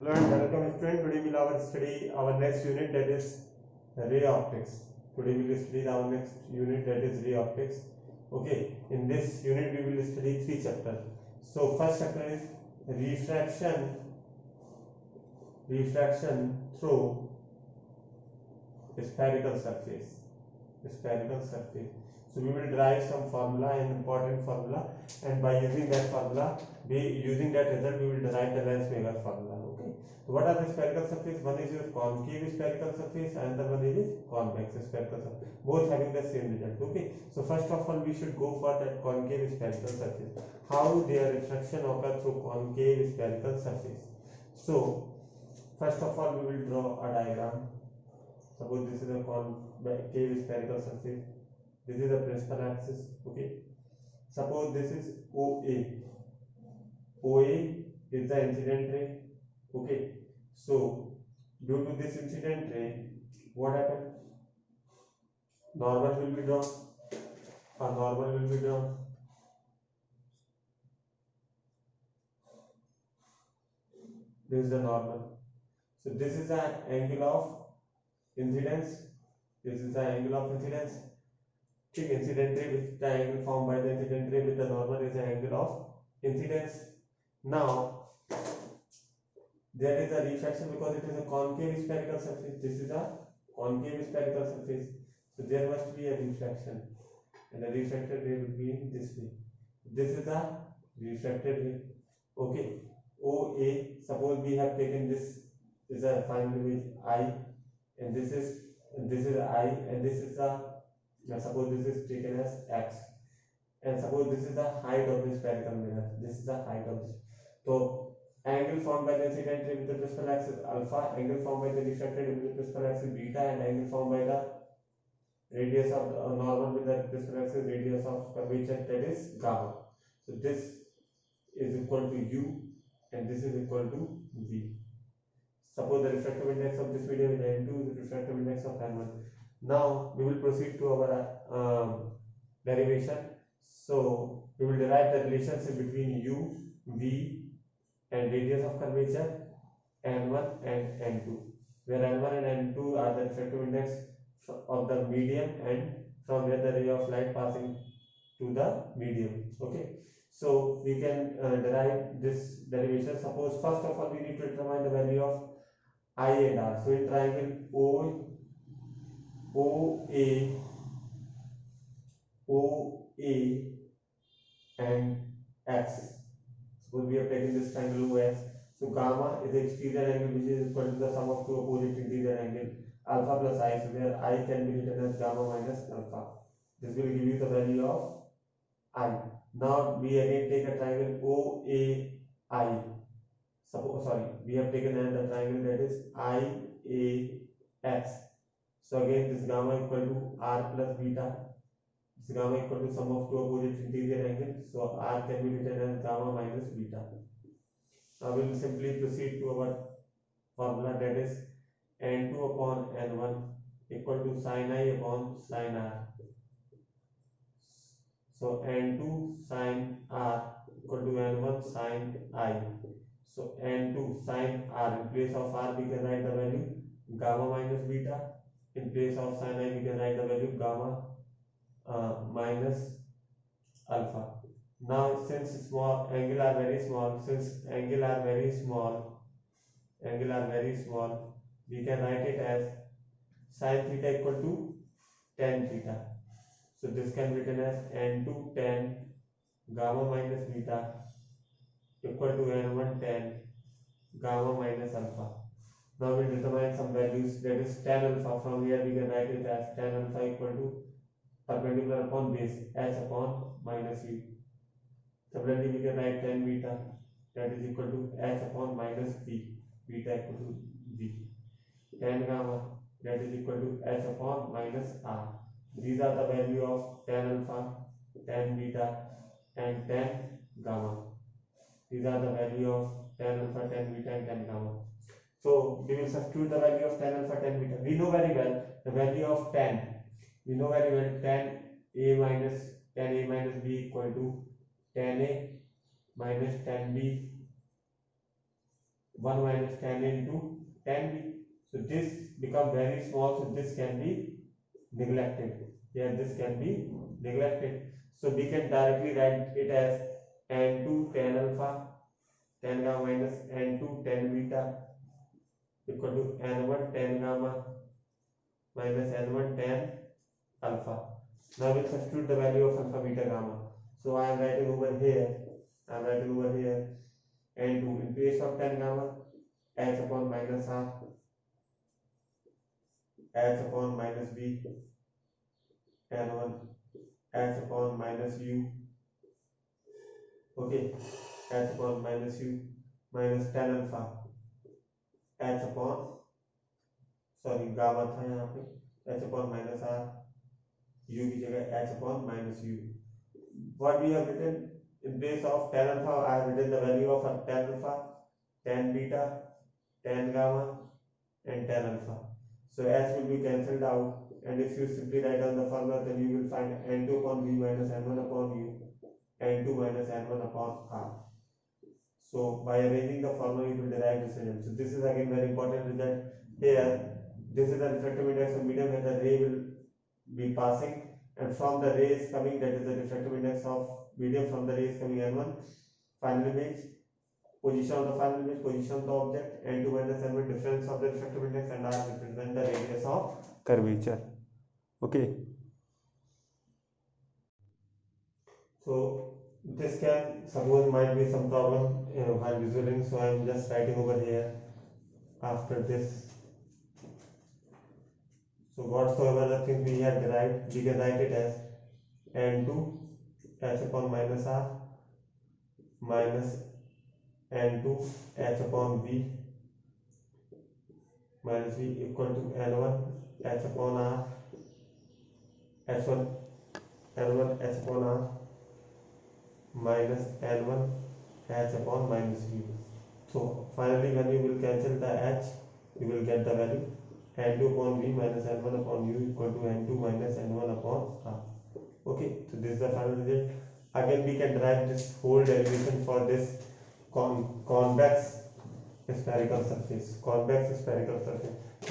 Learn, welcome student. Today we will study our next unit, that is ray optics. Today we will study our next unit, that is ray optics. Okay, in this unit we will study three chapters. So first chapter is refraction through spherical surface. So we will derive some formula, an important formula, and by using that formula, using that result, we will derive the Lenz-Mager formula. Okay. So what are the spherical surface? One is your concave spherical surface, and the one is convex spherical surface. Both having the same result. Okay. So first of all, we should go for that concave spherical surface. How their refraction occurs through concave spherical surface. So first of all, we will draw a diagram. Suppose this is a concave spherical surface. This is the principal axis. Okay. Suppose this is OA. OA is the incident ray. Okay. So due to this incident ray, what happened? Normal will be drawn. A normal will be drawn. This is the normal. So this is the angle of incidence. This is the angle of incidence. Incident ray with the angle formed by the incident ray with the normal is the angle of incidence. Now there is a refraction because it is a concave spherical surface. This is a concave spherical surface. So there must be a refraction, and the refracted ray will be in this way. This is a refracted ray. Okay. OA. Suppose we have taken this is a final image I, and this is I, and this is a suppose this is taken as X, and suppose this is the height of the spherical mirror. This is the height of this. So angle formed by the incident ray with the principal axis alpha, angle formed by the refracted ray with the principal axis beta, and angle formed by the radius of normal with the principal axis radius of curvature, that is gamma. So this is equal to U, and this is equal to V. Suppose the refractive index of this medium is N2, the refractive index of N1. Now we will proceed to our derivation. So we will derive the relationship between U, V, and radius of curvature N1 and N2, where N1 and N2 are the refractive index of the medium, and from where the ray of light passing to the medium. Okay. So we can derive this derivation. Suppose first of all we need to determine the value of I and R. So in triangle OA and X. Suppose we have taken this triangle OX. So gamma is the exterior angle which is equal to the sum of two opposite interior angle alpha plus I. So where I can be written as gamma minus alpha. This will give you the value of I. Now we again take a triangle OAI. We have taken another triangle that is IAX. So again this gamma equal to R plus beta. This gamma equal to sum of two opposite interior angles. So R can be written as gamma minus beta. Now we will simply proceed to our formula, that is N2 upon N1 equal to sin I upon sin R. So N2 sin R equal to N1 sin I. So N2 sin R, in place of R we can write the value gamma minus beta. In place of sin I we can write the value gamma minus alpha. Now since angle are very small, we can write it as sin theta equal to tan theta. So this can be written as N2 tan gamma minus beta equal to N1 tan gamma minus alpha. Now we determine some values, that is tan alpha. From here we can write it as tan alpha equal to perpendicular upon base h upon minus u. Similarly we can write tan beta, that is equal to h upon minus b, beta equal to b. Tan gamma, that is equal to h upon minus r. These are the value of tan alpha, tan beta, and tan gamma. These are the value of tan alpha, tan beta, and tan gamma. So we will substitute the value of tan alpha, tan beta. We know very well the value of tan. We know very well tan A minus B equal to tan A minus tan B 1 minus tan into tan b. So this become very small, so this can be neglected. Here this can be neglected. So we can directly write it as n2 tan alpha tan gamma minus n2 tan beta equal to n1 tan gamma minus n1 tan alpha. Now we'll substitute the value of alpha beta gamma. So I am writing over here n2 in place of tan gamma h upon minus r h upon minus b n1 h upon minus u. Okay, h upon minus u minus tan alpha h upon gamma था यहाँ पे h upon minus r u की जगह h upon minus u. What we have written in place of tan alpha, I have written the value of tan alpha, tan beta, tan gamma and tan alpha. So h will be cancelled out, and if you simply write down the formula, then you will find n2 upon v minus n1 upon u, n2 minus n1 upon r. So by arranging the formula, you will derive this result. So this is again very important result. Here, this is the refractive index of medium where the ray will be passing, and from the rays coming, that is the refractive index of medium from the rays coming n1, final image, position of the final image, position of the object, n2 minus n1 difference of the refractive index, and r represent the radius of curvature. Okay. So this can suppose might be some problem while visualizing, so I am just writing over here after this. So whatsoever the things we have derived, we can write it as n2 h upon minus r minus n2 h upon v minus v equal to n1 h upon r h1 n1 h upon r minus n1 h upon minus v. So finally when you will cancel the h, you will get the value n2 upon v minus n1 upon u equal to n2 minus n1 upon r. Okay, so this is the final result. Again we can derive this whole derivation for this convex spherical surface.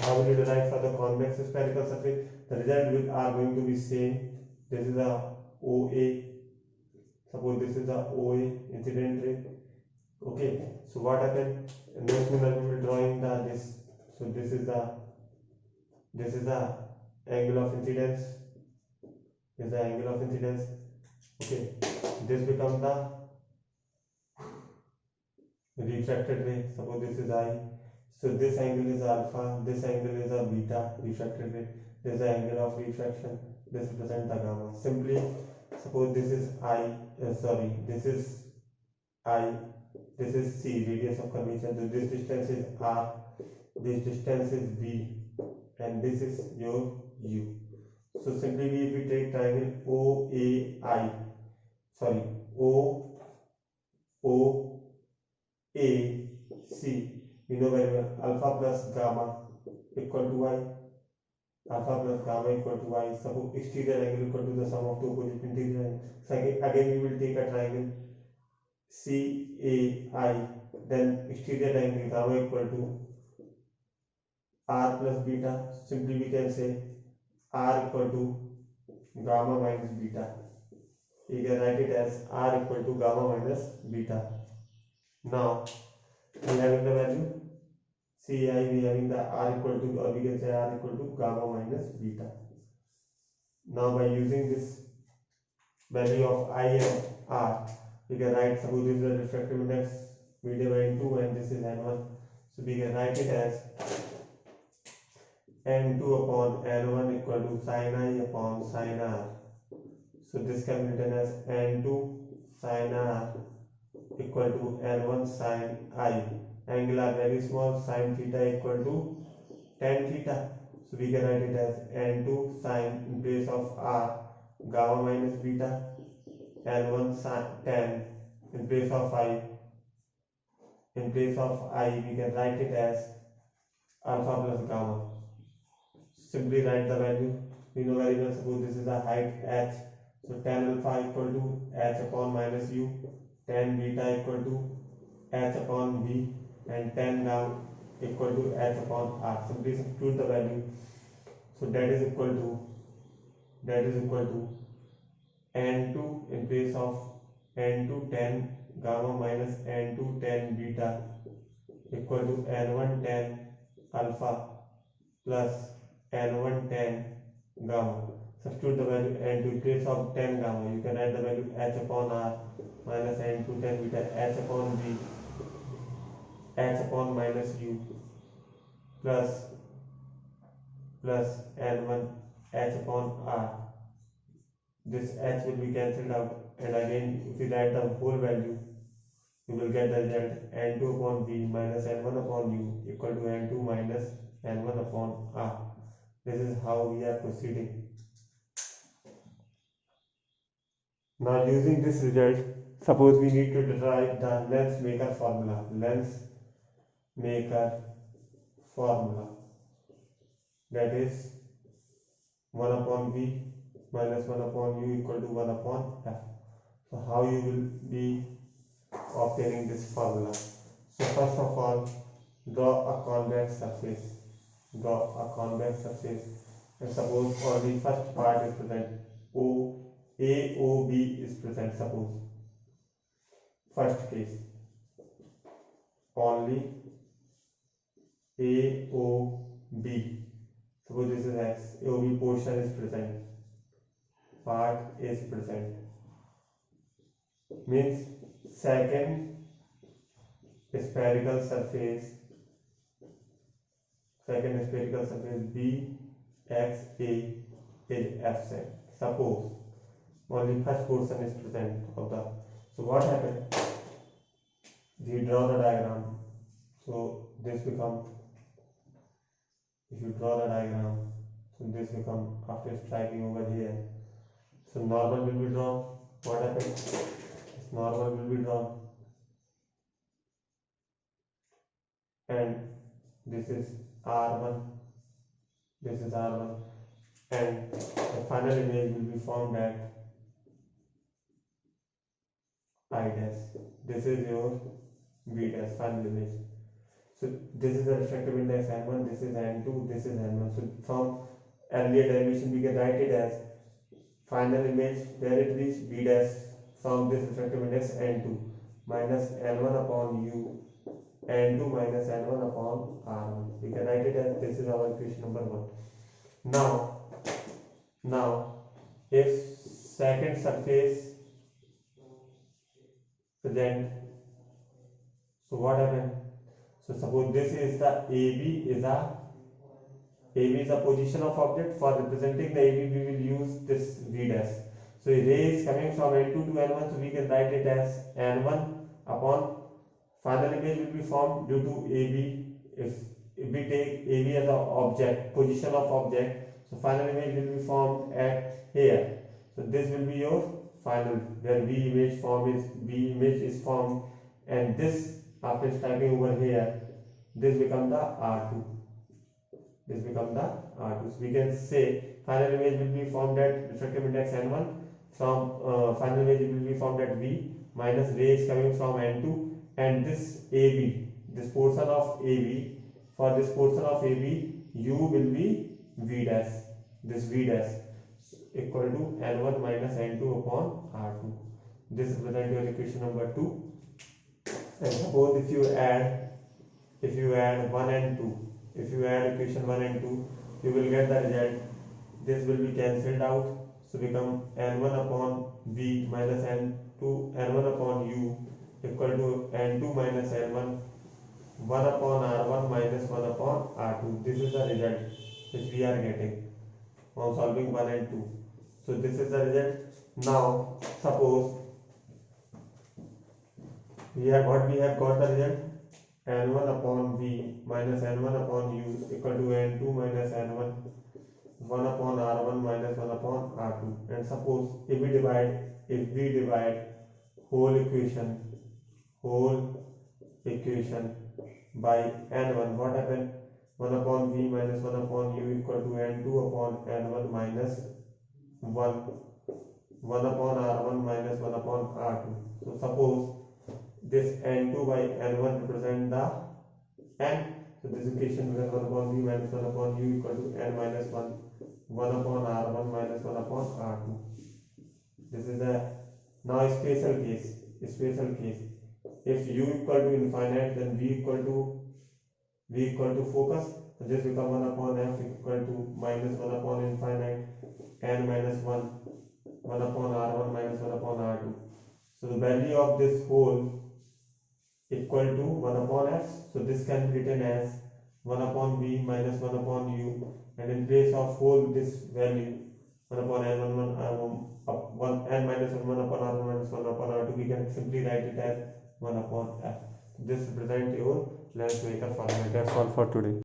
How will you derive for the convex spherical surface? The result are going to be same. This is the OA. Suppose this is the OA incident ray. Okay, so what happened? No sooner we will drawing this. So this is the angle of incidence. This is the angle of incidence. Okay, this becomes the refracted ray. Suppose this is I. So this angle is alpha. This angle is a beta refracted ray. This is the angle of refraction. This represents the gamma. Simply suppose this is I. This is I. This is C, radius of curvature. So this distance is R. This distance is V, and this is your U. So simply if we take triangle OAI, OAC, we know very well alpha plus gamma equal to y. Alpha plus gamma equal to y. Suppose exterior angle equal to the sum of two opposite interior angles. So again we will take a triangle CAI, then exterior angle gamma equal to r plus beta. Simply we can say r equal to gamma minus beta. You can write it as r equal to gamma minus beta. Now we having the value CI, we having the r equal to, or we can say r equal to gamma minus beta. Now by using this value of I and r, we can write, suppose this is the refractive index medium n2 and this is n1. So we can write it as n2 upon n1 equal to sin I upon sin r. So this can be written as n2 sin r equal to n1 sin I. Angle are very small, sin theta equal to tan theta. So we can write it as n2 sin, in place of r, gamma minus beta, n1 sin tan, in place of I, we can write it as alpha plus gamma. Simply write the value. We know very well, suppose this is the height h. So tan alpha equal to h upon minus u, tan beta equal to h upon v, and 10 gamma equal to h upon r. Simply substitute the value. So that is equal to n2 in place of n2 10 gamma minus n2 10 beta equal to n1 10 alpha plus n1 10 gamma. Substitute the value n2 in place of 10 gamma. You can write the value h upon r minus n2 10 beta h upon v h upon minus u plus n1 h upon r. This h will be cancelled out, and again if you write the whole value, you will get the result n2 upon v minus n1 upon u equal to n2 minus n1 upon r. This is how we are proceeding. Now using this result, suppose we need to derive the length maker formula. Length maker formula, that is 1 upon v minus 1 upon u equal to 1 upon f. So how you will be obtaining this formula? So first of all, draw a convex surface. Draw a convex surface, and suppose only first part is present. AOB is present. Suppose first case only AOB. Suppose this is X. AOB portion is present. Part is present. Means second spherical surface BXA is absent. Suppose only first portion is present of the. So what happened? We draw the diagram. So this become, if you draw the diagram, so this become after striking over here. So normal will be drawn. What happened? This normal will be drawn, and this is R1, this is R1, and the final image will be formed at I dash. This is your V dash, final image. So this is the refractive index N1, this is N2, this is N1. So from earlier derivation we can write it as final image where it reaches V dash from this refractive index N2 minus N1 upon U, N2 minus N1 upon R1. We can write it as, this is our equation number 1. Now if second surface present, so what happened? So suppose this is the AB is a position of object. For representing the AB we will use this V dash. So ray is coming from N2 to N1, so we can write it as N1 upon final image will be formed due to AB. If we take AB as an object, position of object, so final image will be formed at here. So this will be your final, where B image is formed, and this after striking over here, this become the R2. This become the R2. So we can say final image will be formed at refractive index N1. From final image will be formed at V minus ray is coming from N2, and this AB, this portion of AB, for this portion of AB, U will be V dash. This V dash equal to N1 minus N2 upon R2. This represents your equation number 2. And suppose if you add 1 and 2, if you add equation 1 and 2, you will get the result. This will be cancelled out, so become N1 upon V minus N1 upon U equal to N2 minus N1, 1 upon R1 minus 1 upon R2. This is the result which we are getting on solving 1 and 2. So this is the result. Now suppose we have got the result, N1 upon V minus N1 upon U equal to N2 minus N1, 1 upon R1 minus 1 upon R2. And suppose if we divide whole equation by N1, what happened? 1 upon V minus 1 upon U equal to N2 upon N1 minus 1 upon R1 minus 1 upon R2. So suppose this N2 by N1 represent the n. So this equation becomes 1 upon v minus 1 upon u equal to n minus 1, 1 upon r1 minus 1 upon r2. This is a now special case. Special case. If u equal to infinite, then v equal to focus. So this becomes 1 upon f equal to minus 1 upon infinite, n minus 1, 1 upon r1 minus 1 upon r2. So the value of this whole equal to 1 upon f. So this can be written as 1 upon v minus 1 upon u, and in place of whole this value 1 upon n 1 n minus 1 upon r1 minus 1 upon r2, we can simply write it as 1 upon f. This represents your length vehicle formula. That's all for today.